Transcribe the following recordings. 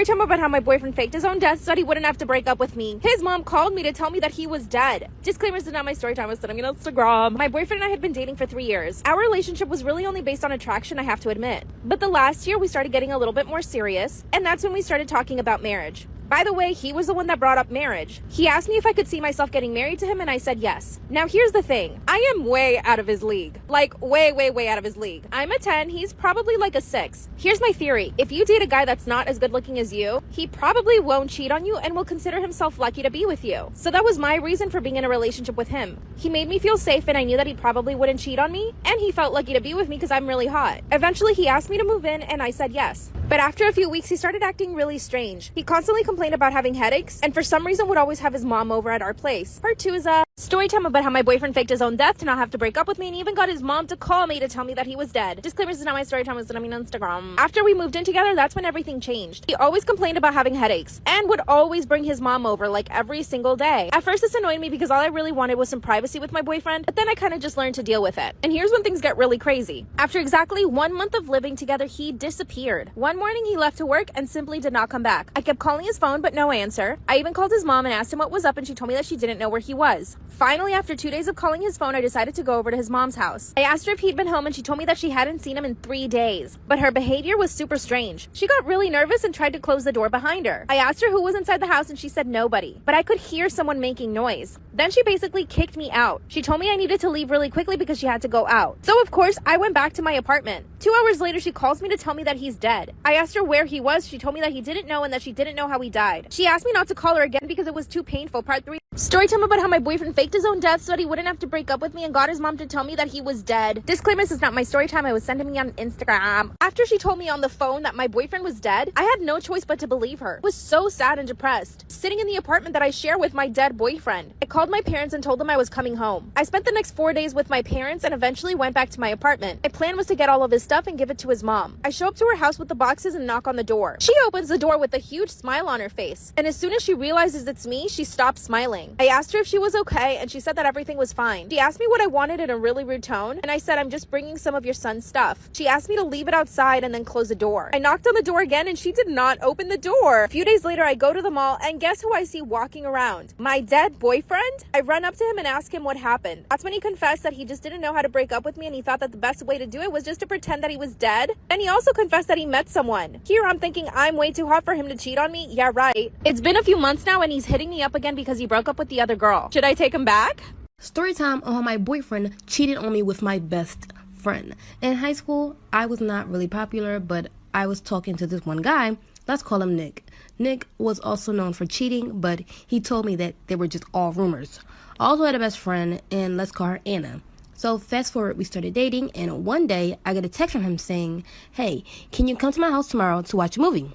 Story time about how my boyfriend faked his own death so that he wouldn't have to break up with me. His mom called me to tell me that he was dead. Disclaimers is not my story time. I was sending on Instagram. My boyfriend and I had been dating for 3 years. Our relationship was really only based on attraction, I have to admit. But the last year we started getting a little bit more serious, and that's when we started talking about marriage. By the way, he was the one that brought up marriage. He asked me if I could see myself getting married to him, and I said yes. Now here's the thing. I am way out of his league. Like, way out of his league. I'm a 10, he's probably like a 6. Here's my theory. If you date a guy that's not as good looking as you, he probably won't cheat on you and will consider himself lucky to be with you. So that was my reason for being in a relationship with him. He made me feel safe, and I knew that he probably wouldn't cheat on me, and he felt lucky to be with me because I'm really hot. Eventually, he asked me to move in, and I said yes. But after a few weeks, he started acting really strange. He constantly complained about having headaches, and for some reason would always have his mom over at our place. Part 2 is story time about how my boyfriend faked his own death to not have to break up with me, and even got his mom to call me to tell me that he was dead. Disclaimers is not my story time, it's on Instagram. After we moved in together, that's when everything changed. He always complained about having headaches, and would always bring his mom over like every single day. At first this annoyed me because all I really wanted was some privacy with my boyfriend, but then I kind of just learned to deal with it. And here's when things get really crazy. After exactly 1 month of living together, he disappeared. One morning he left to work and simply did not come back. I kept calling his phone, but no answer. I even called his mom and asked him what was up, and she told me that she didn't know where he was. Finally, after 2 days of calling his phone, I decided to go over to his mom's house. I asked her if he'd been home, and she told me that she hadn't seen him in 3 days. But her behavior was super strange. She got really nervous and tried to close the door behind her. I asked her who was inside the house, and she said nobody. But I could hear someone making noise. Then she basically kicked me out. She told me I needed to leave really quickly because she had to go out. So of course, I went back to my apartment. 2 hours later, she calls me to tell me that he's dead. I asked her where he was. She told me that he didn't know and that she didn't know how he died. She asked me not to call her again because it was too painful. Part 3. Story time about how my boyfriend faked his own death so that he wouldn't have to break up with me, and got his mom to tell me that he was dead. Disclaimer, this is not my story time. I was sending me on Instagram. After she told me on the phone that my boyfriend was dead, I had no choice but to believe her. I was so sad and depressed, sitting in the apartment that I share with my dead boyfriend. I called my parents and told them I was coming home. I spent the next 4 days with my parents and eventually went back to my apartment. My plan was to get all of his stuff and give it to his mom. I show up to her house with the boxes and knock on the door. She opens the door with a huge smile on her face, and as soon as she realizes it's me, she stops smiling. I asked her if she was okay, and she said that everything was fine. She asked me what I wanted in a really rude tone, and I said, I'm just bringing some of your son's stuff. She asked me to leave it outside and then close the door. I knocked on the door again, and she did not open the door. A few days later, I go to the mall, and guess who I see walking around? My dead boyfriend? I run up to him and ask him what happened. That's when he confessed that he just didn't know how to break up with me, and he thought that the best way to do it was just to pretend that he was dead. And he also confessed that he met someone. Here I'm thinking I'm way too hot for him to cheat on me. Yeah, right. It's been a few months now, and he's hitting me up again because he broke up with the other girl. Should I take him back? Story time on how my boyfriend cheated on me with my best friend. In high school, I was not really popular, but I was talking to this one guy. Let's call him Nick. Nick was also known for cheating, but he told me that they were just all rumors. I also had a best friend, and let's call her Anna. So fast forward, we started dating, and one day I get a text from him saying, hey, can you come to my house tomorrow to watch a movie?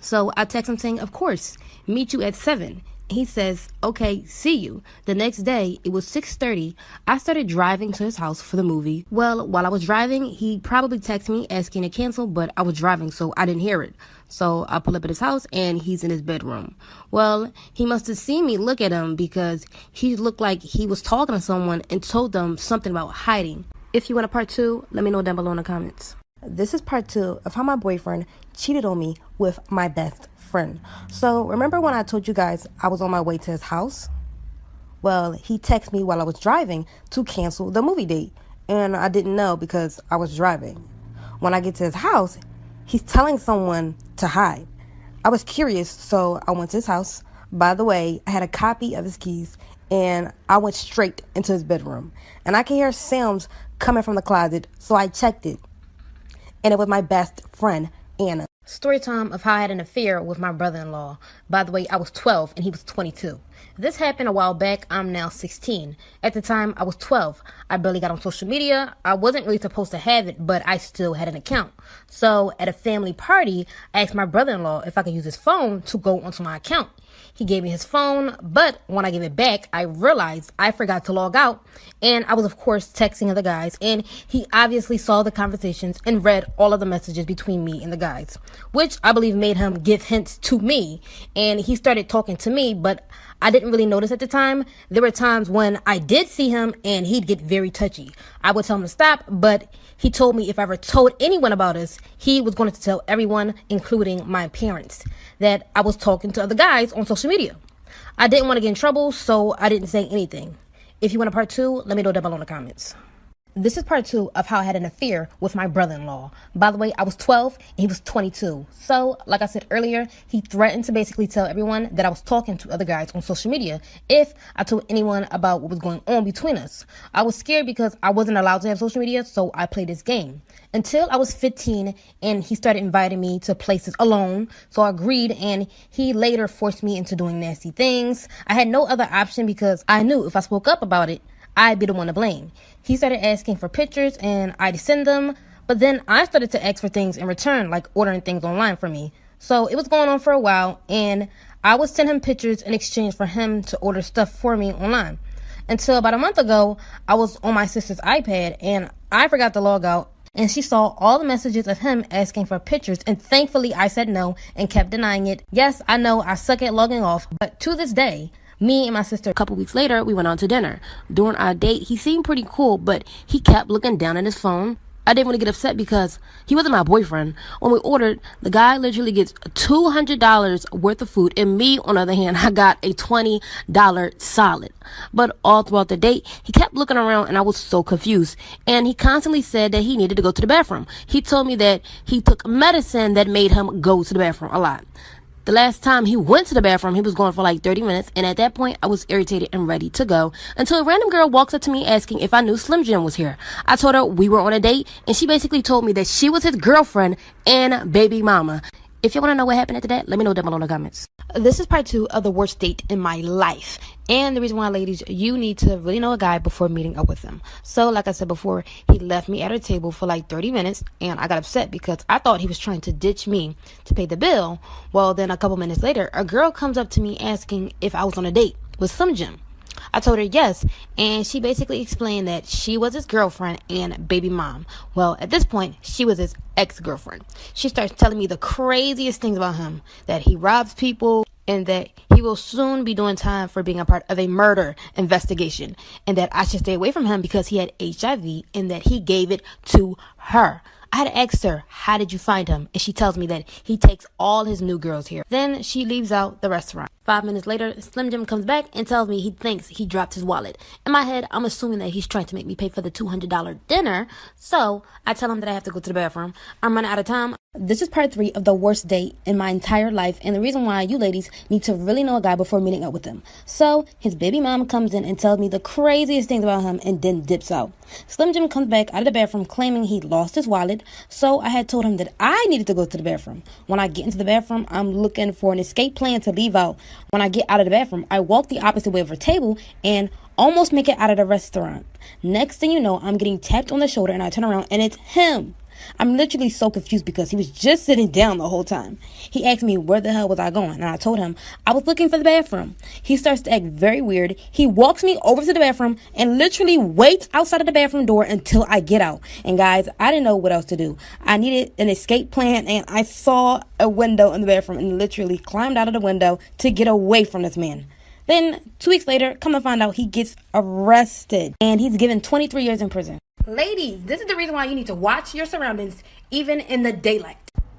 So I text him saying, of course, meet you at 7. He says, okay, see you. The next day, it was 6:30. I started driving to his house for the movie. Well, while I was driving, he probably texted me asking to cancel, but I was driving, so I didn't hear it. So I pull up at his house, and he's in his bedroom. Well, he must have seen me look at him because he looked like he was talking to someone and told them something about hiding. If you want a part 2, let me know down below in the comments. This is part 2 of how my boyfriend cheated on me with my best friend. So remember when I told you guys I was on my way to his house? Well, he texted me while I was driving to cancel the movie date, and I didn't know because I was driving. When I get to his house, he's telling someone to hide. I was curious, so I went to his house. By the way, I had a copy of his keys, and I went straight into his bedroom, and I could hear sounds coming from the closet, so I checked it, and it was my best friend, Anna. Story time of how I had an affair with my brother-in-law. By the way, I was 12 and he was 22. This happened a while back. I'm now 16. At the time, I was 12. I barely got on social media. I wasn't really supposed to have it, but I still had an account. So at a family party, I asked my brother-in-law if I could use his phone to go onto my account. He gave me his phone, but when I gave it back, I realized I forgot to log out, and I was, of course, texting other guys, and he obviously saw the conversations and read all of the messages between me and the guys, which I believe made him give hints to me, and he started talking to me, but I didn't really notice at the time. There were times when I did see him and he'd get very touchy. I would tell him to stop, but he told me if I ever told anyone about us, he was going to tell everyone, including my parents, that I was talking to other guys on social media. I didn't want to get in trouble, so I didn't say anything. If you want a part 2, let me know down below in the comments. This is part 2 of how I had an affair with my brother-in-law. By the way, I was 12 and he was 22. So, like I said earlier, he threatened to basically tell everyone that I was talking to other guys on social media if I told anyone about what was going on between us. I was scared because I wasn't allowed to have social media, so I played this game. Until I was 15 and he started inviting me to places alone. So I agreed and he later forced me into doing nasty things. I had no other option because I knew if I spoke up about it, I'd be the one to blame. He started asking for pictures and I'd send them, but then I started to ask for things in return, like ordering things online for me. So it was going on for a while and I would send him pictures in exchange for him to order stuff for me online. Until about a month ago, I was on my sister's iPad and I forgot to log out and she saw all the messages of him asking for pictures and thankfully I said no and kept denying it. Yes, I know I suck at logging off, but to this day, me and my sister, a couple weeks later, we went out to dinner. During our date, he seemed pretty cool, but he kept looking down at his phone. I didn't want to get upset because he wasn't my boyfriend. When we ordered, the guy literally gets $200 worth of food, and me, on the other hand, I got a $20 solid. But all throughout the date, he kept looking around, and I was so confused. And he constantly said that he needed to go to the bathroom. He told me that he took medicine that made him go to the bathroom a lot. The last time he went to the bathroom, he was going for like 30 minutes, and at that point, I was irritated and ready to go until a random girl walks up to me asking if I knew Slim Jim was here. I told her we were on a date, and she basically told me that she was his girlfriend and baby mama. If you want to know what happened after that, let me know down below in the comments. This is part 2 of the worst date in my life. And the reason why, ladies, you need to really know a guy before meeting up with him. So, like I said before, he left me at a table for like 30 minutes. And I got upset because I thought he was trying to ditch me to pay the bill. Well, then a couple minutes later, a girl comes up to me asking if I was on a date with Slim Jim. I told her yes, and she basically explained that she was his girlfriend and baby mom. Well, at this point, she was his ex-girlfriend. She starts telling me the craziest things about him, that he robs people, and that he will soon be doing time for being a part of a murder investigation, and that I should stay away from him because he had HIV and that he gave it to her. I had to ask her, how did you find him? And she tells me that he takes all his new girls here. Then she leaves out the restaurant. 5 minutes later, Slim Jim comes back and tells me he thinks he dropped his wallet. In my head, I'm assuming that he's trying to make me pay for the $200 dinner. So I tell him that I have to go to the bathroom. I'm running out of time. This is part 3 of the worst date in my entire life, and the reason why you ladies need to really know a guy before meeting up with him. So his baby mom comes in and tells me the craziest things about him and then dips out. Slim Jim comes back out of the bathroom claiming he lost his wallet, so I had told him that I needed to go to the bathroom. When I get into the bathroom, I'm looking for an escape plan to leave out. When I get out of the bathroom, I walk the opposite way of her table and almost make it out of the restaurant. Next thing you know, I'm getting tapped on the shoulder and I turn around and it's him. I'm literally so confused because he was just sitting down the whole time. He asked me where the hell was I going, and I told him I was looking for the bathroom. He starts to act very weird. He walks me over to the bathroom and literally waits outside of the bathroom door until I get out. And guys, I didn't know what else to do. I needed an escape plan, and I saw a window in the bathroom and literally climbed out of the window to get away from this man. Then 2 weeks later, come to find out, he gets arrested and he's given 23 years in prison. Ladies, this is the reason why you need to watch your surroundings, even in the daylight.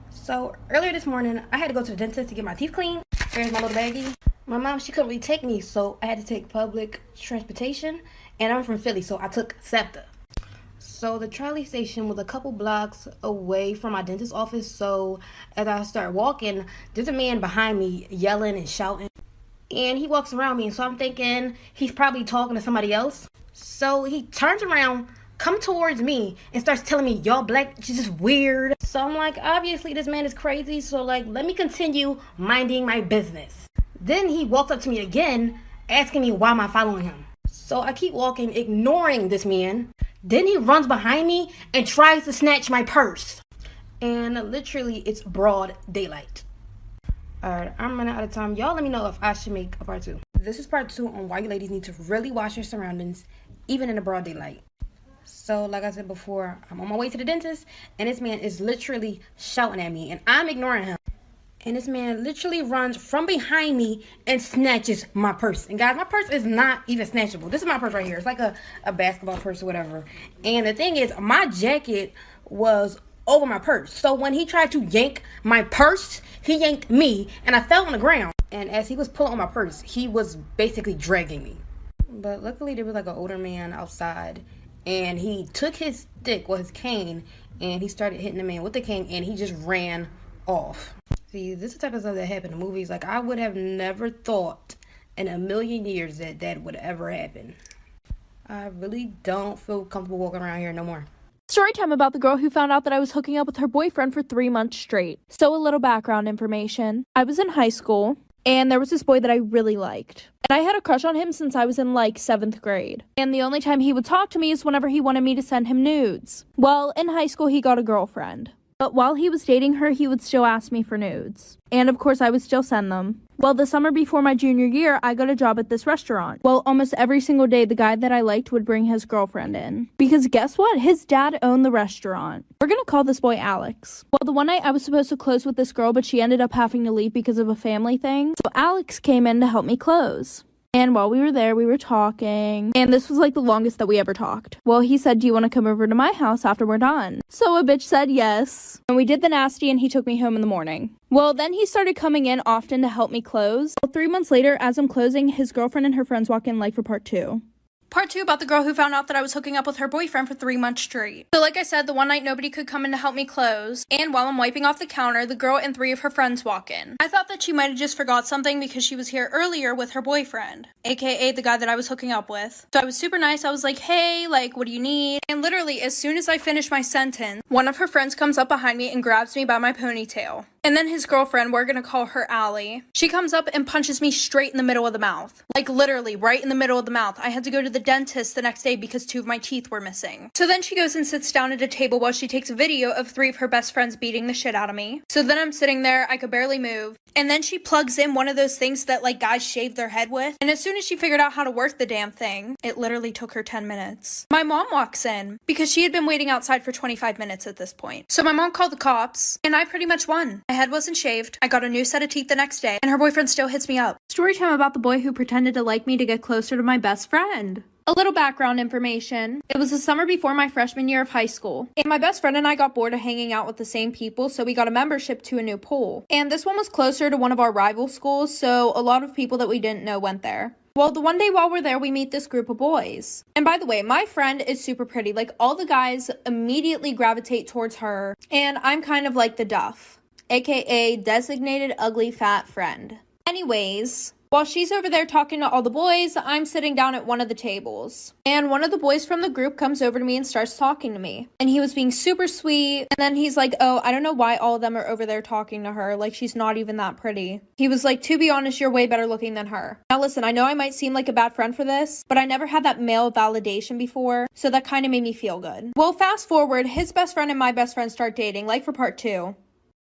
So earlier this morning, I had to go to the dentist to get my teeth cleaned. Here's my little baggie. My mom, she couldn't really take me, so I had to take public transportation. And I'm from Philly, so I took SEPTA. So the trolley station was a couple blocks away from my dentist's office. So as I start walking, there's a man behind me yelling and shouting. And he walks around me, and so I'm thinking he's probably talking to somebody else. So he turns around, come towards me, and starts telling me, y'all black, it's just weird. So I'm like, obviously this man is crazy, so like, let me continue minding my business. Then he walks up to me again, asking me why am I following him. So I keep walking, ignoring this man. Then he runs behind me and tries to snatch my purse. And literally, it's broad daylight. Alright, I'm running out of time. Y'all let me know if I should make a part 2. This is part 2 on why you ladies need to really watch your surroundings, even in the broad daylight. So, like I said before, I'm on my way to the dentist, and this man is literally shouting at me, and I'm ignoring him. And this man literally runs from behind me and snatches my purse. And guys, my purse is not even snatchable. This is my purse right here. It's like a basketball purse or whatever. And the thing is, my jacket was over my purse. So when he tried to yank my purse, he yanked me and I fell on the ground. And as he was pulling on my purse, he was basically dragging me. But luckily there was like an older man outside. And he took his stick, or his cane, and he started hitting the man with the cane, and he just ran off. See, this is the type of stuff that happened in movies. Like, I would have never thought in a million years that would ever happen. I really don't feel comfortable walking around here no more. Storytime about the girl who found out that I was hooking up with her boyfriend for 3 months straight. So a little background information. I was in high school, and there was this boy that I really liked. And I had a crush on him since I was in like 7th grade. And the only time he would talk to me is whenever he wanted me to send him nudes. Well, in high school, he got a girlfriend. But while he was dating her, he would still ask me for nudes. And of course, I would still send them. Well, the summer before my junior year, I got a job at this restaurant. Well, almost every single day, the guy that I liked would bring his girlfriend in. Because guess what? His dad owned the restaurant. We're gonna call this boy Alex. Well, the one night I was supposed to close with this girl, but she ended up having to leave because of a family thing. So Alex came in to help me close. And while we were there, we were talking. And this was like the longest that we ever talked. Well, he said, "Do you want to come over to my house after we're done?" So a bitch said yes. And we did the nasty and he took me home in the morning. Well, then he started coming in often to help me close. Well, 3 months later, as I'm closing, his girlfriend and her friends walk in like for part 2. Part 2 about the girl who found out that I was hooking up with her boyfriend for 3 months straight. So like I said, the one night nobody could come in to help me close. And while I'm wiping off the counter, the girl and 3 of her friends walk in. I thought that she might have just forgot something because she was here earlier with her boyfriend, aka the guy that I was hooking up with. So I was super nice. I was like, "Hey, like, what do you need?" And literally, as soon as I finish my sentence, one of her friends comes up behind me and grabs me by my ponytail. And then his girlfriend, we're gonna call her Allie, she comes up and punches me straight in the middle of the mouth. Like literally right in the middle of the mouth. I had to go to the dentist the next day because 2 of my teeth were missing. So then she goes and sits down at a table while she takes a video of 3 of her best friends beating the shit out of me. So then I'm sitting there, I could barely move. And then she plugs in one of those things that like guys shave their head with. And as soon as she figured out how to work the damn thing, it literally took her 10 minutes. My mom walks in because she had been waiting outside for 25 minutes at this point. So my mom called the cops and I pretty much won. My head wasn't shaved. I got a new set of teeth the next day and her boyfriend still hits me up. Storytime about the boy who pretended to like me to get closer to my best friend. A little background information. It was the summer before my freshman year of high school. And my best friend and I got bored of hanging out with the same people, so we got a membership to a new pool. And this one was closer to one of our rival schools, so a lot of people that we didn't know went there. Well, the one day while we're there, we meet this group of boys. And by the way, my friend is super pretty. Like, all the guys immediately gravitate towards her. And I'm kind of like the duff, aka designated ugly fat friend. Anyways, while she's over there talking to all the boys, I'm sitting down at one of the tables. And one of the boys from the group comes over to me and starts talking to me. And he was being super sweet. And then he's like, "Oh, I don't know why all of them are over there talking to her. Like, she's not even that pretty." He was like, "To be honest, you're way better looking than her." Now listen, I know I might seem like a bad friend for this, but I never had that male validation before. So that kind of made me feel good. Well, fast forward, his best friend and my best friend start dating, like for part 2.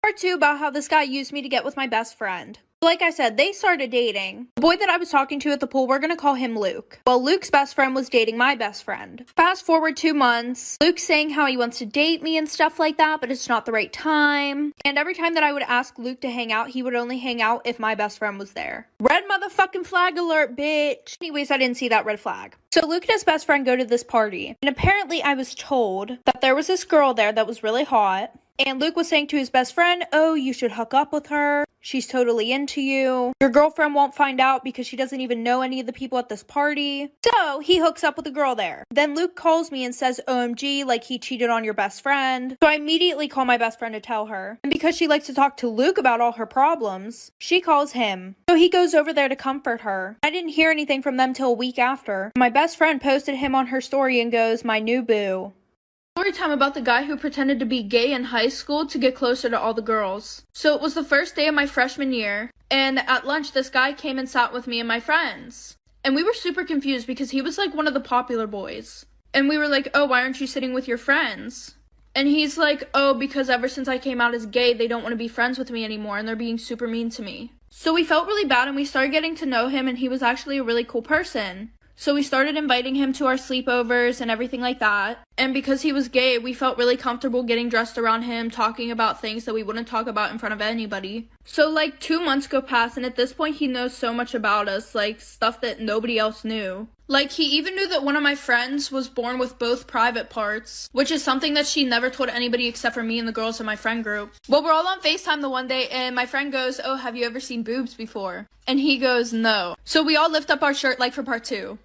Part 2 about how this guy used me to get with my best friend. Like I said, they started dating. The boy that I was talking to at the pool, we're gonna call him Luke. Well, Luke's best friend was dating my best friend. Fast forward 2 months, Luke's saying how he wants to date me and stuff like that, but it's not the right time. And every time that I would ask Luke to hang out, he would only hang out if my best friend was there. Red motherfucking flag alert, bitch. Anyways, I didn't see that red flag. So Luke and his best friend go to this party. And apparently I was told that there was this girl there that was really hot. And Luke was saying to his best friend, "Oh, you should hook up with her. She's totally into you. Your girlfriend won't find out because she doesn't even know any of the people at this party." So he hooks up with the girl there. Then Luke calls me and says, "OMG, like he cheated on your best friend." So I immediately call my best friend to tell her. And because she likes to talk to Luke about all her problems, she calls him. So he goes over there to comfort her. I didn't hear anything from them till a week after. My best friend posted him on her story and goes, "My new boo." Storytime about the guy who pretended to be gay in high school to get closer to all the girls. So it was the first day of my freshman year, and at lunch this guy came and sat with me and my friends. And we were super confused because he was like one of the popular boys. And we were like, "Oh, why aren't you sitting with your friends?" And he's like, "Oh, because ever since I came out as gay, they don't want to be friends with me anymore and they're being super mean to me." So we felt really bad and we started getting to know him, and he was actually a really cool person. So we started inviting him to our sleepovers and everything like that. And because he was gay, we felt really comfortable getting dressed around him, talking about things that we wouldn't talk about in front of anybody. So like 2 months go past, and at this point he knows so much about us, like stuff that nobody else knew. Like he even knew that one of my friends was born with both private parts, which is something that she never told anybody except for me and the girls in my friend group. Well, we're all on FaceTime the one day, and my friend goes, "Oh, have you ever seen boobs before?" And he goes, "No." So we all lift up our shirt like for part 2.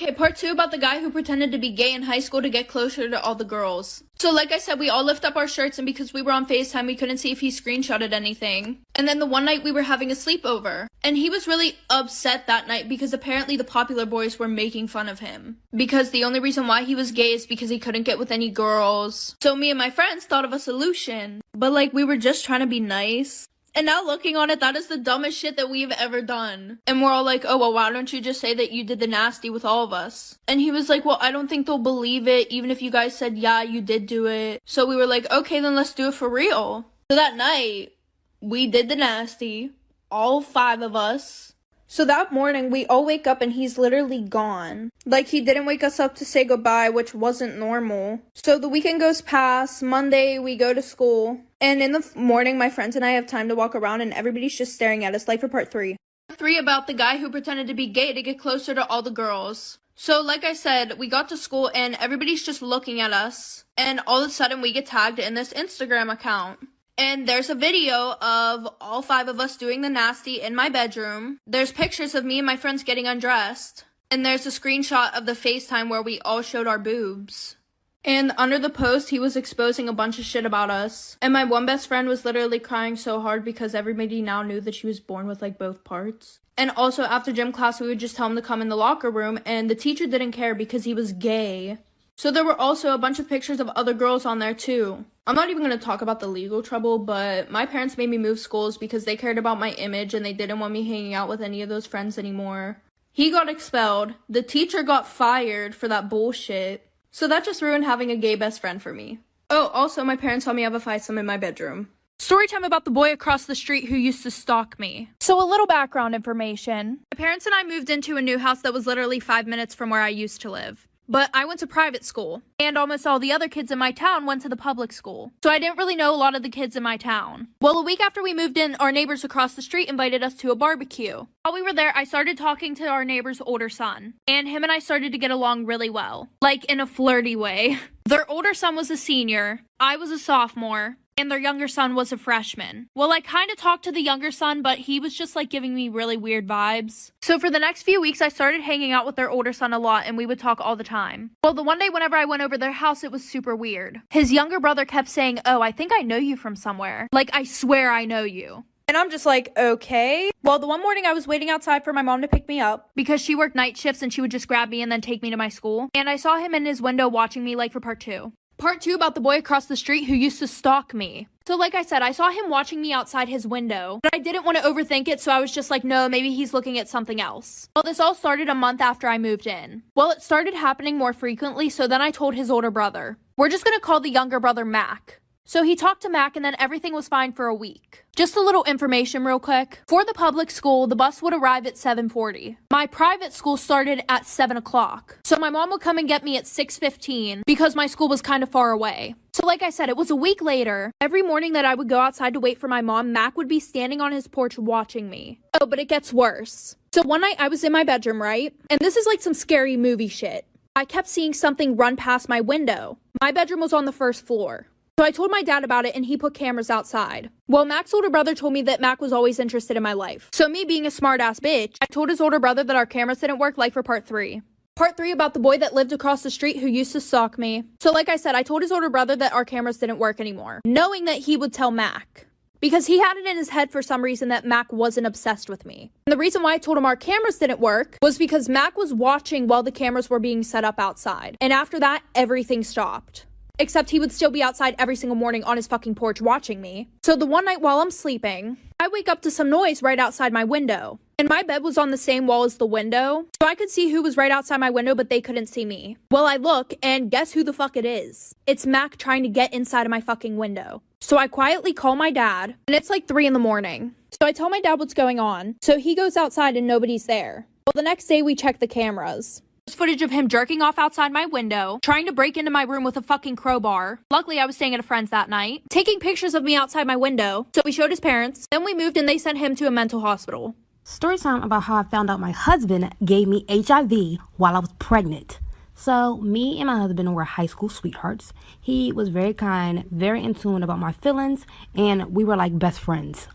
Okay, part 2 about the guy who pretended to be gay in high school to get closer to all the girls. So like I said, we all lift up our shirts, and because we were on FaceTime, we couldn't see if he screenshotted anything. And then the one night we were having a sleepover, and he was really upset that night because apparently the popular boys were making fun of him. Because the only reason why he was gay is because he couldn't get with any girls. So me and my friends thought of a solution, but like we were just trying to be nice. And now looking on it, that is the dumbest shit that we've ever done. And we're all like, "Oh, well, why don't you just say that you did the nasty with all of us?" And he was like, "Well, I don't think they'll believe it, even if you guys said, yeah, you did do it." So we were like, "Okay, then let's do it for real." So that night, we did the nasty, all 5 of us. So that morning, we all wake up and he's literally gone. Like, he didn't wake us up to say goodbye, which wasn't normal. So the weekend goes past. Monday, we go to school. And in the morning, my friends and I have time to walk around, and everybody's just staring at us, like for part 3. Part 3 about the guy who pretended to be gay to get closer to all the girls. So like I said, we got to school and everybody's just looking at us. And all of a sudden, we get tagged in this Instagram account. And there's a video of all 5 of us doing the nasty in my bedroom. There's pictures of me and my friends getting undressed. And there's a screenshot of the FaceTime where we all showed our boobs. And under the post, he was exposing a bunch of shit about us. And my one best friend was literally crying so hard because everybody now knew that she was born with like both parts. And also after gym class, we would just tell him to come in the locker room, and the teacher didn't care because he was gay. So there were also a bunch of pictures of other girls on there too. I'm not even going to talk about the legal trouble, but my parents made me move schools because they cared about my image and they didn't want me hanging out with any of those friends anymore. He got expelled. The teacher got fired for that bullshit. So that just ruined having a gay best friend for me. Oh, also my parents saw me have a foursome in my bedroom. Storytime about the boy across the street who used to stalk me. So a little background information. My parents and I moved into a new house that was literally 5 minutes from where I used to live. But I went to private school, and almost all the other kids in my town went to the public school. So I didn't really know a lot of the kids in my town. Well, a week after we moved in, our neighbors across the street invited us to a barbecue. While we were there, I started talking to our neighbor's older son, and him and I started to get along really well. Like, in a flirty way. Their older son was a senior, I was a sophomore, and their younger son was a freshman. Well, I kind of talked to the younger son, but he was just like giving me really weird vibes. So for the next few weeks, I started hanging out with their older son a lot, and we would talk all the time. Well, the one day whenever I went over their house, it was super weird. His younger brother kept saying, "Oh, I think I know you from somewhere. Like, I swear I know you." And I'm just like, okay. Well, the one morning I was waiting outside for my mom to pick me up because she worked night shifts and she would just grab me and then take me to my school. And I saw him in his window watching me like for part 2. Part 2 about the boy across the street who used to stalk me. So like I said, I saw him watching me outside his window, but I didn't want to overthink it, so I was just like, no, maybe he's looking at something else. Well, this all started a month after I moved in. Well, it started happening more frequently, so then I told his older brother. We're just gonna call the younger brother Mac. So he talked to Mac, and then everything was fine for a week. Just a little information real quick. For the public school, the bus would arrive at 7:40. My private school started at 7 o'clock. So my mom would come and get me at 6:15 because my school was kind of far away. So like I said, it was a week later. Every morning that I would go outside to wait for my mom, Mac would be standing on his porch watching me. Oh, but it gets worse. So one night I was in my bedroom, right? And this is like some scary movie shit. I kept seeing something run past my window. My bedroom was on the first floor. So I told my dad about it, and he put cameras outside. Well, Mac's older brother told me that Mac was always interested in my life. So me being a smart-ass bitch, I told his older brother that our cameras didn't work, like for part 3. Part 3 about the boy that lived across the street who used to stalk me. So like I said, I told his older brother that our cameras didn't work anymore, knowing that he would tell Mac. Because he had it in his head for some reason that Mac wasn't obsessed with me. And the reason why I told him our cameras didn't work was because Mac was watching while the cameras were being set up outside. And after that, everything stopped. Except he would still be outside every single morning on his fucking porch watching me. So the one night while I'm sleeping, I wake up to some noise right outside my window. And my bed was on the same wall as the window, so I could see who was right outside my window, but they couldn't see me. Well, I look, and guess who the fuck it is? It's Mac trying to get inside of my fucking window. So I quietly call my dad, and it's like 3 in the morning. So I tell my dad what's going on. So he goes outside and nobody's there. Well, the next day we check the cameras. There's footage of him jerking off outside my window, trying to break into my room with a fucking crowbar. Luckily, I was staying at a friend's that night, taking pictures of me outside my window. So we showed his parents, then we moved and they sent him to a mental hospital. Story time about how I found out my husband gave me HIV while I was pregnant. So, me and my husband were high school sweethearts. He was very kind, very in tune about my feelings, and we were like best friends.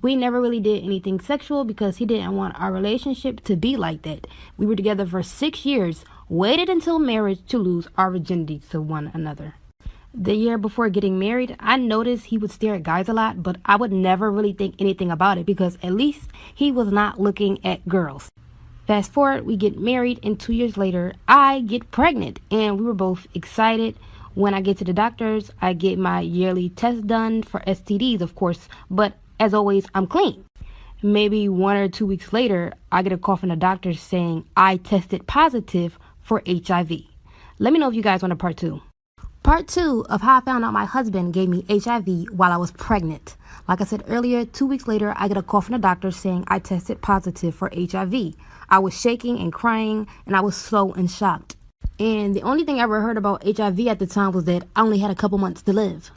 We never really did anything sexual because he didn't want our relationship to be like that. We were together for 6 years, waited until marriage to lose our virginity to one another. The year before getting married, I noticed he would stare at guys a lot, but I would never really think anything about it because at least he was not looking at girls. Fast forward, we get married, and 2 years later, I get pregnant, and we were both excited. When I get to the doctors, I get my yearly test done for STDs, of course, but as always, I'm clean. Maybe 1 or 2 weeks later, I get a call from the doctor saying I tested positive for HIV. Let me know if you guys want a part 2. Part 2 of how I found out my husband gave me HIV while I was pregnant. Like I said earlier, 2 weeks later, I get a call from the doctor saying I tested positive for HIV. I was shaking and crying, and I was so in shock. And the only thing I ever heard about HIV at the time was that I only had a couple months to live.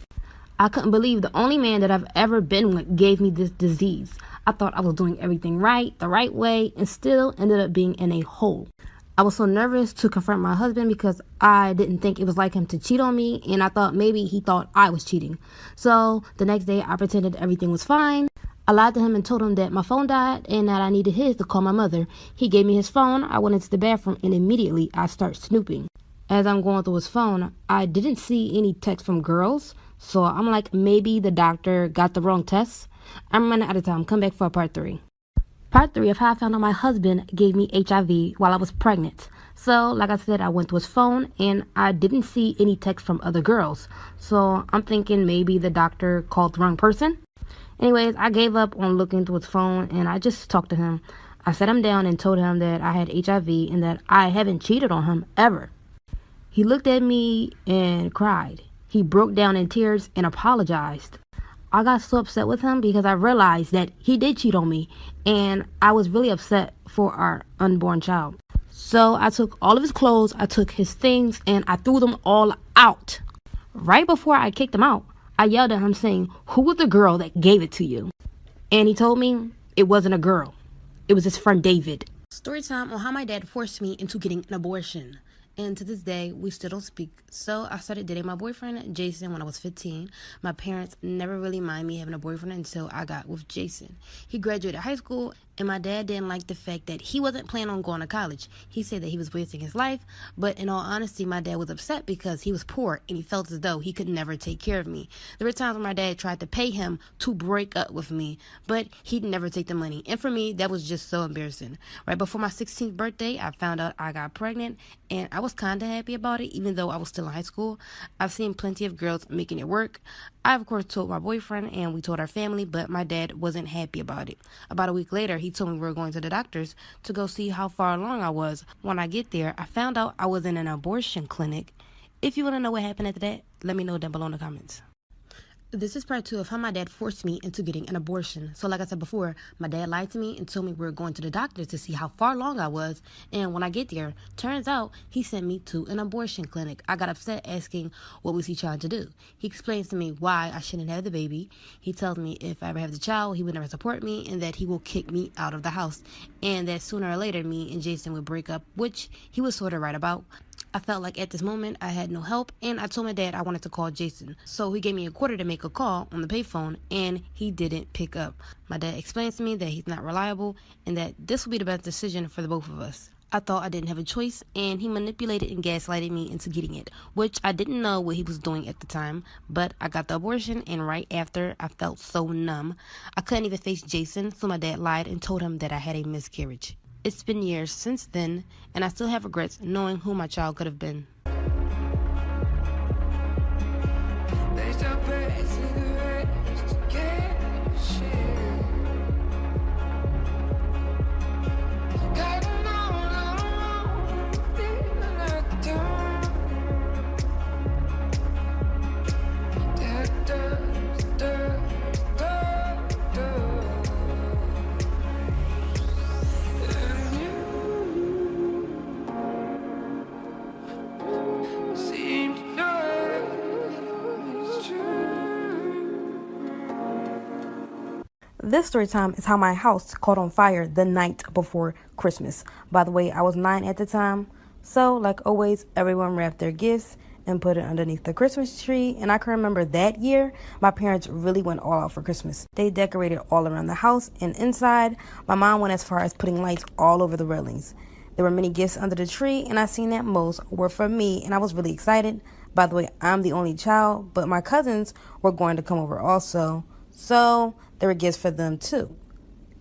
I couldn't believe the only man that I've ever been with gave me this disease. I thought I was doing everything right, the right way, and still ended up being in a hole. I was so nervous to confront my husband because I didn't think it was like him to cheat on me, and I thought maybe he thought I was cheating. So the next day, I pretended everything was fine. I lied to him and told him that my phone died and that I needed his to call my mother. He gave me his phone. I went into the bathroom, and immediately I start snooping. As I'm going through his phone, I didn't see any text from girls, so I'm like, maybe the doctor got the wrong test. I'm running out of time. Come back for part 3. Part 3 of how I found out my husband gave me HIV while I was pregnant. So, like I said, I went to his phone and I didn't see any text from other girls. So, I'm thinking maybe the doctor called the wrong person. Anyways, I gave up on looking through his phone and I just talked to him. I sat him down and told him that I had HIV and that I haven't cheated on him ever. He looked at me and cried. He broke down in tears and apologized. I got so upset with him because I realized that he did cheat on me, and I was really upset for our unborn child. So I took all of his clothes, I took his things, and I threw them all out. Right before I kicked him out, I yelled at him saying, "Who was the girl that gave it to you?" And he told me it wasn't a girl. It was his friend David. Story time on how my dad forced me into getting an abortion. And to this day, we still don't speak. So I started dating my boyfriend, Jason, when I was 15. My parents never really minded me having a boyfriend until I got with Jason. He graduated high school, and my dad didn't like the fact that he wasn't planning on going to college. He said that he was wasting his life, but in all honesty, my dad was upset because he was poor, and he felt as though he could never take care of me. There were times when my dad tried to pay him to break up with me, but he'd never take the money. And for me, that was just so embarrassing. Right before my 16th birthday, I found out I got pregnant, and I was kind of happy about it, even though I was still in high school. I've seen plenty of girls making it work. I, of course, told my boyfriend, and we told our family, but my dad wasn't happy about it. About a week later, he told me we were going to the doctors to go see how far along I was. When I get there, I found out I was in an abortion clinic. If you want to know what happened after that, let me know down below in the comments. This is part 2 of how my dad forced me into getting an abortion. So like I said before, my dad lied to me and told me we were going to the doctor to see how far along I was. And when I get there, turns out he sent me to an abortion clinic. I got upset asking what was he trying to do. He explains to me why I shouldn't have the baby. He tells me if I ever have the child, he would never support me and that he will kick me out of the house. And that sooner or later, me and Jason would break up, which he was sort of right about. I felt like at this moment I had no help, and I told my dad I wanted to call Jason. So he gave me a quarter to make a call on the payphone, and he didn't pick up. My dad explains to me that he's not reliable and that this will be the best decision for the both of us. I thought I didn't have a choice, and he manipulated and gaslighted me into getting it, which I didn't know what he was doing at the time, but I got the abortion, and right after, I felt so numb. I couldn't even face Jason, so my dad lied and told him that I had a miscarriage. It's been years since then, and I still have regrets knowing who my child could have been. This story time is how my house caught on fire the night before Christmas. By the way, I was 9 at the time. So, like always, everyone wrapped their gifts and put it underneath the Christmas tree. And I can remember that year, my parents really went all out for Christmas. They decorated all around the house and inside. My mom went as far as putting lights all over the railings. There were many gifts under the tree, and I seen that most were for me, and I was really excited. By the way, I'm the only child, but my cousins were going to come over also. So, there were gifts for them too.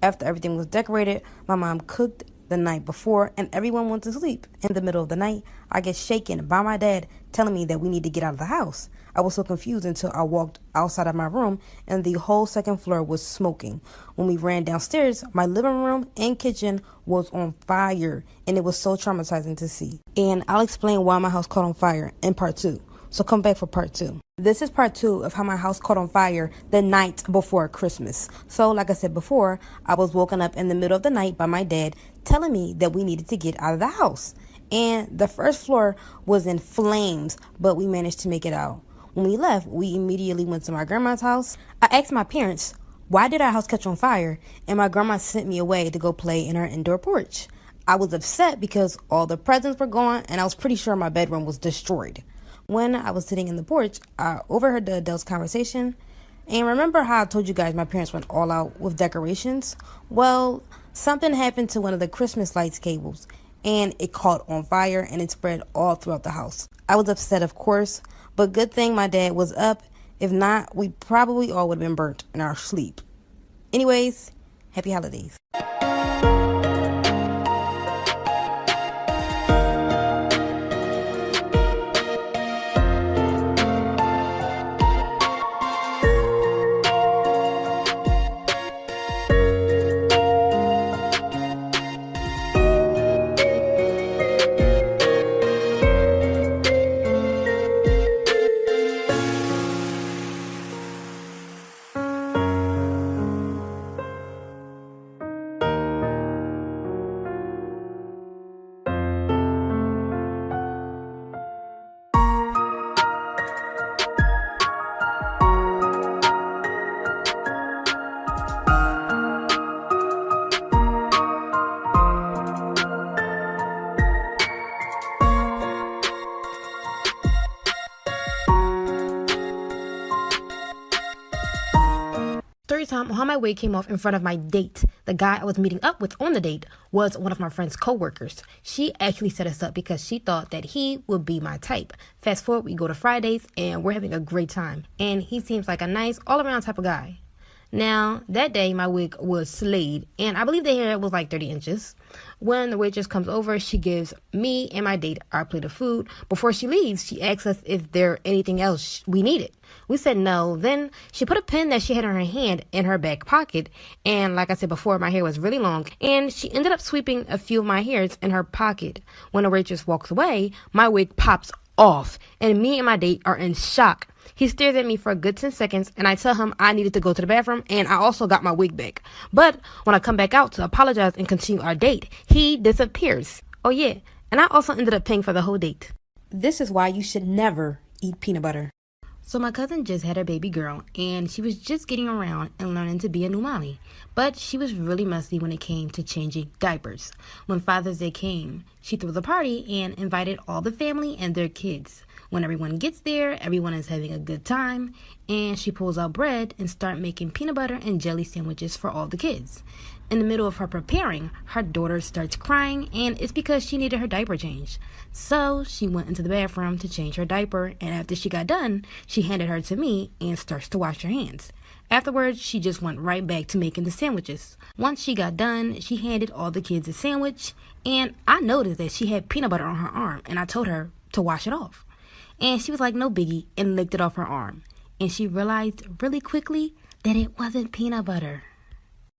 After everything was decorated, my mom cooked the night before and everyone went to sleep. In the middle of the night, I get shaken by my dad telling me that we need to get out of the house. I was so confused until I walked outside of my room and the whole second floor was smoking. When we ran downstairs, my living room and kitchen was on fire and it was so traumatizing to see. And I'll explain why my house caught on fire in part 2. So come back for part 2. This is part 2 of how my house caught on fire the night before Christmas. So like I said before, I was woken up in the middle of the night by my dad telling me that we needed to get out of the house. And the first floor was in flames, but we managed to make it out. When we left, we immediately went to my grandma's house. I asked my parents, why did our house catch on fire? And my grandma sent me away to go play in her indoor porch. I was upset because all the presents were gone and I was pretty sure my bedroom was destroyed. When I was sitting in the porch, I overheard the adults' conversation. And remember how I told you guys my parents went all out with decorations? Well, something happened to one of the Christmas lights cables, and it caught on fire and it spread all throughout the house. I was upset, of course, but good thing my dad was up. If not, we probably all would have been burnt in our sleep. Anyways, happy holidays. Story time on how my wig came off in front of my date. The guy I was meeting up with on the date was one of my friend's co-workers. She actually set us up because she thought that he would be my type. Fast forward, we go to Fridays and we're having a great time. And he seems like a nice all-around type of guy. Now, that day, my wig was slayed, and I believe the hair was like 30 inches. When the waitress comes over, she gives me and my date our plate of food. Before she leaves, she asks us if there anything else we needed. We said no. Then she put a pen that she had in her hand in her back pocket, and like I said before, my hair was really long, and she ended up sweeping a few of my hairs in her pocket. When the waitress walks away, my wig pops off, and me and my date are in shock. He stares at me for a good 10 seconds, and I tell him I needed to go to the bathroom, and I also got my wig back. But when I come back out to apologize and continue our date, he disappears. Oh yeah, and I also ended up paying for the whole date. This is why you should never eat peanut butter. So my cousin just had her baby girl, and she was just getting around and learning to be a new mommy. But she was really messy when it came to changing diapers. When Father's Day came, she threw the party and invited all the family and their kids. When everyone gets there, everyone is having a good time, and she pulls out bread and starts making peanut butter and jelly sandwiches for all the kids. In the middle of her preparing, her daughter starts crying, and it's because she needed her diaper changed. So she went into the bathroom to change her diaper, and after she got done, she handed her to me and starts to wash her hands. Afterwards, she just went right back to making the sandwiches. Once she got done, she handed all the kids a sandwich, and I noticed that she had peanut butter on her arm, and I told her to wash it off. And she was like, no biggie, and licked it off her arm. And she realized really quickly that it wasn't peanut butter.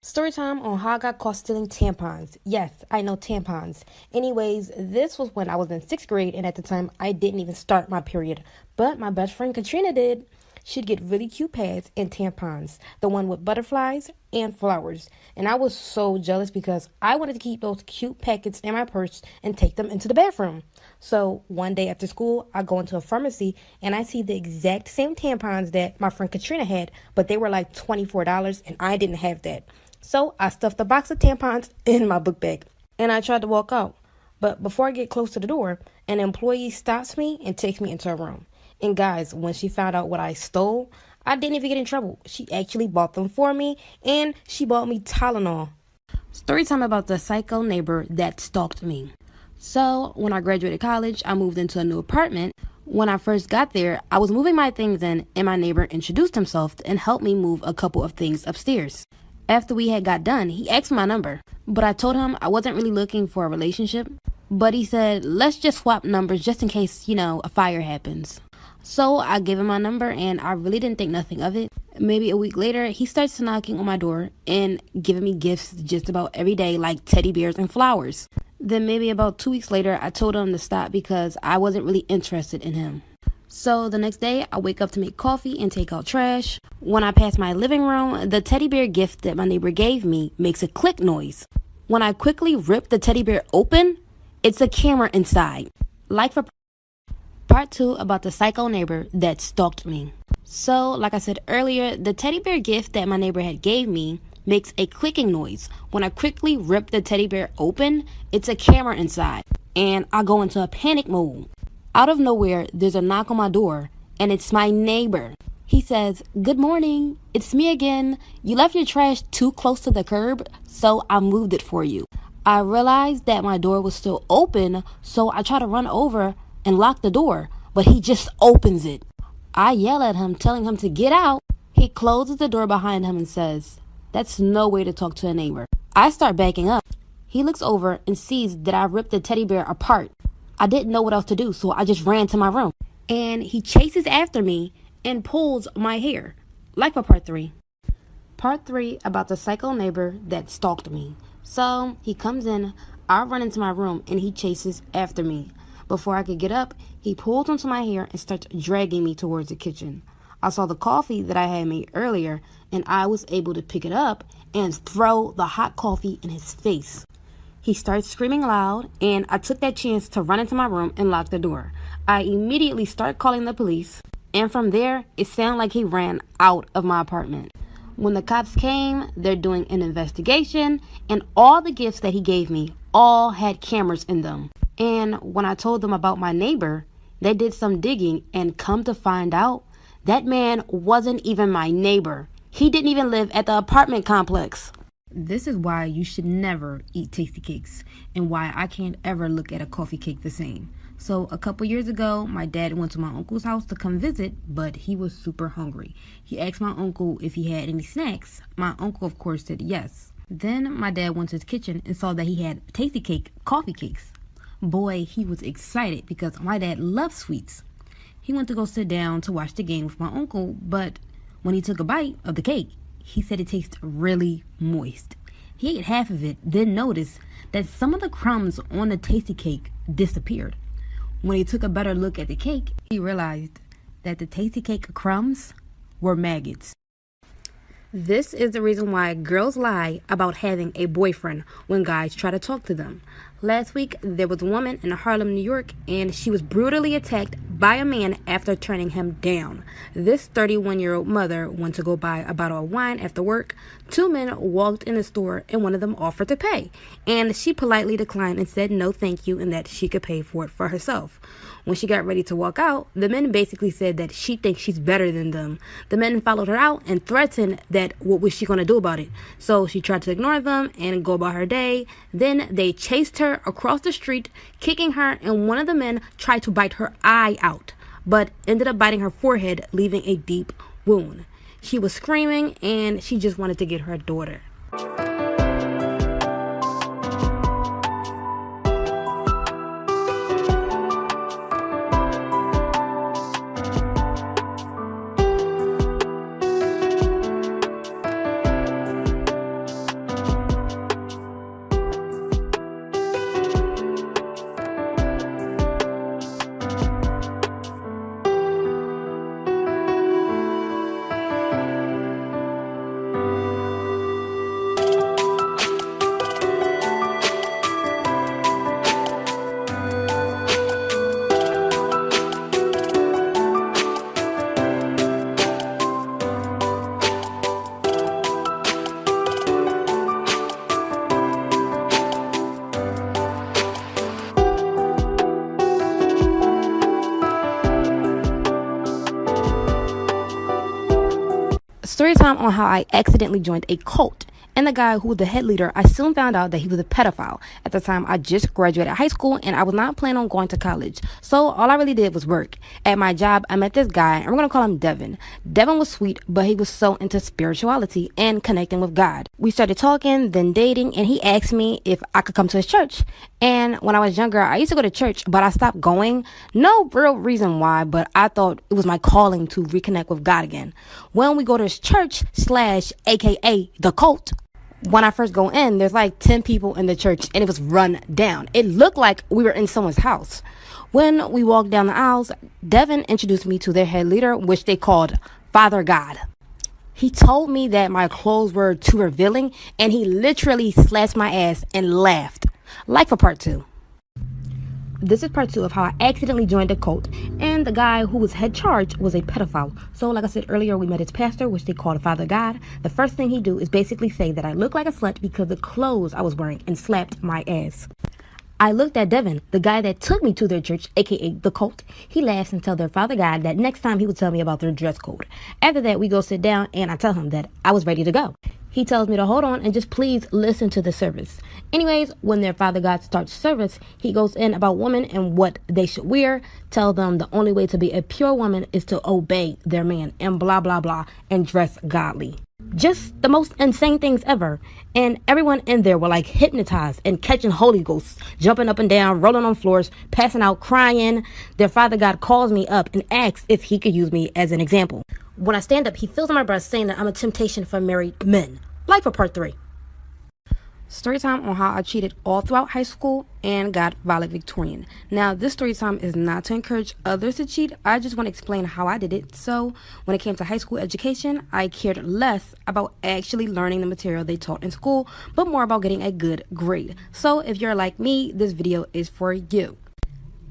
Story time on how I got caught stealing tampons. Yes, I know tampons. Anyways, this was when I was in 6th grade, and at the time, I didn't even start my period. But my best friend Katrina did. She'd get really cute pads and tampons. The one with butterflies, and flowers. And I was so jealous because I wanted to keep those cute packets in my purse and take them into the bathroom. So one day after school, I go into a pharmacy and I see the exact same tampons that my friend Katrina had, but they were like $24 and I didn't have that. So I stuffed a box of tampons in my book bag and I tried to walk out. But before I get close to the door, an employee stops me and takes me into a room. And guys, when she found out what I stole, I didn't even get in trouble. She actually bought them for me, and she bought me Tylenol. Story time about the psycho neighbor that stalked me. So, when I graduated college, I moved into a new apartment. When I first got there, I was moving my things in, and my neighbor introduced himself and helped me move a couple of things upstairs. After we had got done, he asked my number, but I told him I wasn't really looking for a relationship. But he said, let's just swap numbers just in case, a fire happens. So I gave him my number and I really didn't think nothing of it. Maybe a week later, he starts knocking on my door and giving me gifts just about every day, like teddy bears and flowers. Then maybe about 2 weeks later, I told him to stop because I wasn't really interested in him. So the next day, I wake up to make coffee and take out trash. When I pass my living room, the teddy bear gift that my neighbor gave me makes a click noise. When I quickly rip the teddy bear open, it's a camera inside. Like for part 2 about the psycho neighbor that stalked me. So, like I said earlier, the teddy bear gift that my neighbor had gave me makes a clicking noise. When I quickly rip the teddy bear open, it's a camera inside. And I go into a panic mode. Out of nowhere, there's a knock on my door, and it's my neighbor. He says, "Good morning, it's me again. You left your trash too close to the curb, so I moved it for you." I realized that my door was still open, so I try to run over and lock the door, but he just opens it. I yell at him, telling him to get out. He closes the door behind him and says, "That's no way to talk to a neighbor." I start backing up. He looks over and sees that I ripped the teddy bear apart. I didn't know what else to do, so I just ran to my room. And he chases after me and pulls my hair. Like for part 3. Part 3 about the psycho neighbor that stalked me. So he comes in, I run into my room, and he chases after me. Before I could get up, he pulls onto my hair and starts dragging me towards the kitchen. I saw the coffee that I had made earlier, and I was able to pick it up and throw the hot coffee in his face. He starts screaming loud, and I took that chance to run into my room and lock the door. I immediately start calling the police, and from there, it sounded like he ran out of my apartment. When the cops came, they're doing an investigation, and all the gifts that he gave me all had cameras in them. And when I told them about my neighbor, they did some digging and come to find out, that man wasn't even my neighbor. He didn't even live at the apartment complex. This is why you should never eat tasty cakes and why I can't ever look at a coffee cake the same. So a couple years ago, my dad went to my uncle's house to come visit, but he was super hungry. He asked my uncle if he had any snacks. My uncle, of course, said yes. Then my dad went to his kitchen and saw that he had tasty cake coffee cakes. Boy, he was excited because my dad loves sweets. He went to go sit down to watch the game with my uncle, but when he took a bite of the cake, he said it tasted really moist. He ate half of it, then noticed that some of the crumbs on the tasty cake disappeared. When he took a better look at the cake, he realized that the tasty cake crumbs were maggots. This is the reason why girls lie about having a boyfriend when guys try to talk to them. Last week, there was a woman in Harlem, New York, and she was brutally attacked by a man after turning him down. This 31-year-old mother went to go buy a bottle of wine after work. 2 men walked in the store, and one of them offered to pay. And she politely declined and said no thank you and that she could pay for it for herself. When she got ready to walk out, the men basically said that she thinks she's better than them. The men followed her out and threatened that what was she going to do about it. So she tried to ignore them and go about her day. Then they chased her across the street, kicking her, and one of the men tried to bite her eye out, but ended up biting her forehead, leaving a deep wound. She was screaming and she just wanted to get her daughter. Story time on how I accidentally joined a cult. And the guy who was the head leader, I soon found out that he was a pedophile. At the time, I just graduated high school and I was not planning on going to college. So all I really did was work. At my job, I met this guy, and we're going to call him Devin. Devin was sweet, but he was so into spirituality and connecting with God. We started talking, then dating, and he asked me if I could come to his church. And when I was younger, I used to go to church, but I stopped going. No real reason why, but I thought it was my calling to reconnect with God again. When we go to his church / AKA the cult, when I first go in, there's like 10 people in the church and it was run down. It looked like we were in someone's house. When we walked down the aisles, Devin introduced me to their head leader, which they called Father God. He told me that my clothes were too revealing and he literally slapped my ass and laughed. Like for part 2. This is part 2 of how I accidentally joined a cult, and the guy who was head charge was a pedophile. So like I said earlier, we met his pastor, which they called Father God. The first thing he do is basically say that I look like a slut because of the clothes I was wearing, and slapped my ass. I looked at Devin, the guy that took me to their church, aka the cult. He laughs and tells their Father God that next time he would tell me about their dress code. After that, we go sit down and I tell him that I was ready to go. He tells me to hold on and just please listen to the service. Anyways, when their Father God starts service, he goes in about women and what they should wear, tell them the only way to be a pure woman is to obey their man, and blah, blah, blah, and dress godly. Just the most insane things ever. And everyone in there were like hypnotized and catching Holy Ghosts, jumping up and down, rolling on floors, passing out, crying. Their Father God calls me up and asks if he could use me as an example. When I stand up, he feels on my breast saying that I'm a temptation for married men. Like for part 3. Story time on how I cheated all throughout high school and got valedictorian. Now, this story time is not to encourage others to cheat. I just want to explain how I did it. So, when it came to high school education, I cared less about actually learning the material they taught in school, but more about getting a good grade. So, if you're like me, this video is for you.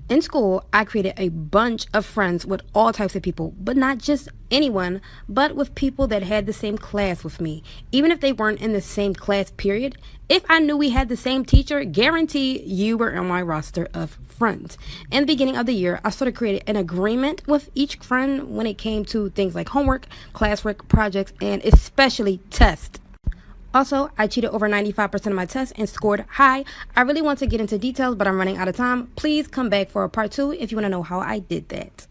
In school, I created a bunch of friends with all types of people, but not just anyone, but with people that had the same class with me. Even if they weren't in the same class period, if I knew we had the same teacher, guarantee you were on my roster of friends. In the beginning of the year, I sort of created an agreement with each friend when it came to things like homework, classwork, projects, and especially tests. Also, I cheated over 95% of my tests and scored high. I really want to get into details, but I'm running out of time. Please come back for a part 2 if you want to know how I did that.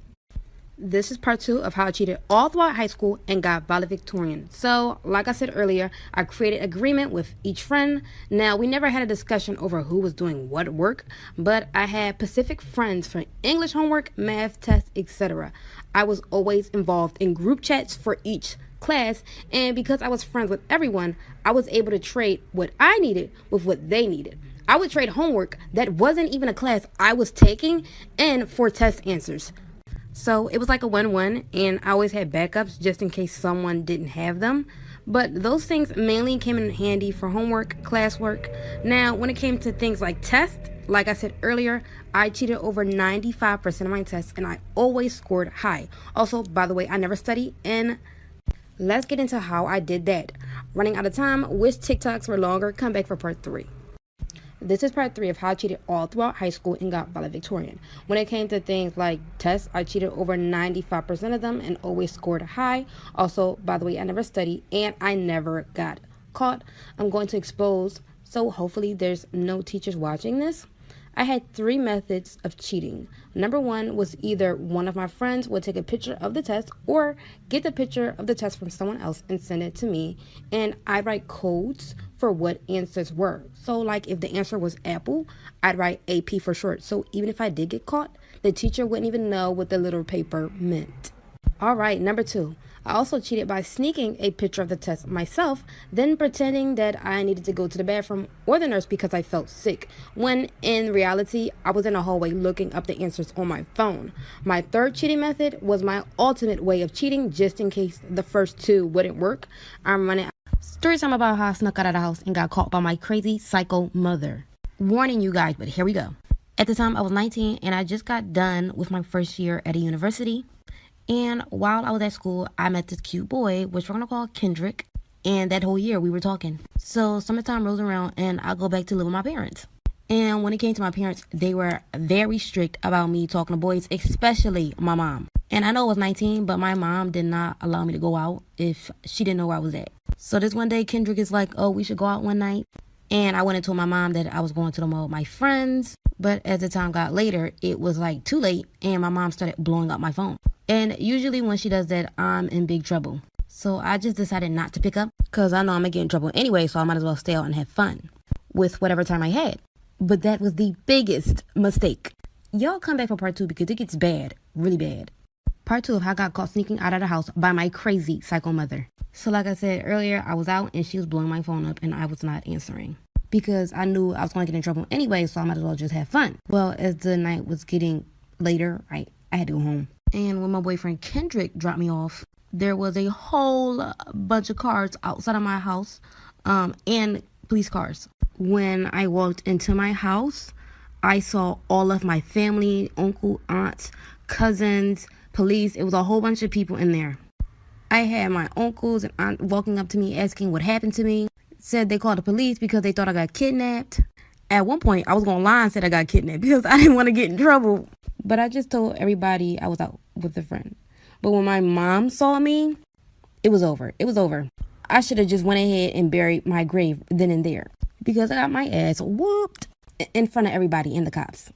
This is part 2 of how I cheated all throughout high school and got valedictorian. So, like I said earlier, I created agreement with each friend. Now, we never had a discussion over who was doing what work, but I had specific friends for English homework, math, tests, etc. I was always involved in group chats for each class, and because I was friends with everyone, I was able to trade what I needed with what they needed. I would trade homework that wasn't even a class I was taking and for test answers. So it was like a win-win, and I always had backups just in case someone didn't have them. But those things mainly came in handy for homework, classwork. Now, when it came to things like tests, like I said earlier, I cheated over 95% of my tests, and I always scored high. Also, by the way, I never studied, and let's get into how I did that. Running out of time, wish TikToks were longer. Come back for part 3. This is part 3 of how I cheated all throughout high school and got valedictorian. When it came to things like tests, I cheated over 95% of them and always scored high. Also, by the way, I never studied and I never got caught. I'm going to expose, so hopefully there's no teachers watching this. I had 3 methods of cheating. Number 1 was either one of my friends would take a picture of the test or get the picture of the test from someone else and send it to me, and I'd write codes for what answers were. So like if the answer was apple, I'd write AP for short. So even if I did get caught, the teacher wouldn't even know what the little paper meant. All right, number 2. I also cheated by sneaking a picture of the test myself, then pretending that I needed to go to the bathroom or the nurse because I felt sick, when in reality, I was in a hallway looking up the answers on my phone. My 3rd cheating method was my ultimate way of cheating, just in case the first 2 wouldn't work. I'm running story time about how I snuck out of the house and got caught by my crazy psycho mother. Warning you guys, but here we go. At the time, I was 19 and I just got done with my first year at a university. And while I was at school, I met this cute boy, which we're going to call Kendrick. And that whole year we were talking. So summertime rolls around and I go back to live with my parents. And when it came to my parents, they were very strict about me talking to boys, especially my mom. And I know I was 19, but my mom did not allow me to go out if she didn't know where I was at. So this one day, Kendrick is like, oh, we should go out one night. And I went and told my mom that I was going to the mall with my friends. But as the time got later, it was like too late. And my mom started blowing up my phone. And usually when she does that, I'm in big trouble. So I just decided not to pick up because I know I'm going to get in trouble anyway. So I might as well stay out and have fun with whatever time I had. But that was the biggest mistake. Y'all come back for part 2 because it gets bad, really bad. Part 2 of how I got caught sneaking out of the house by my crazy psycho mother. So like I said earlier, I was out and she was blowing my phone up and I was not answering. Because I knew I was going to get in trouble anyway, so I might as well just have fun. Well, as the night was getting later, I had to go home. And when my boyfriend Kendrick dropped me off, there was a whole bunch of cars outside of my house and police cars. When I walked into my house, I saw all of my family, uncle, aunts, cousins, police. It was a whole bunch of people in there. I had my uncles and aunt walking up to me asking what happened to me. Said they called the police because they thought I got kidnapped. At one point, I was going to lie and said I got kidnapped because I didn't want to get in trouble. But I just told everybody I was out with a friend. But when my mom saw me, it was over. It was over. I should have just went ahead and buried my grave then and there because I got my ass whooped in front of everybody and the cops.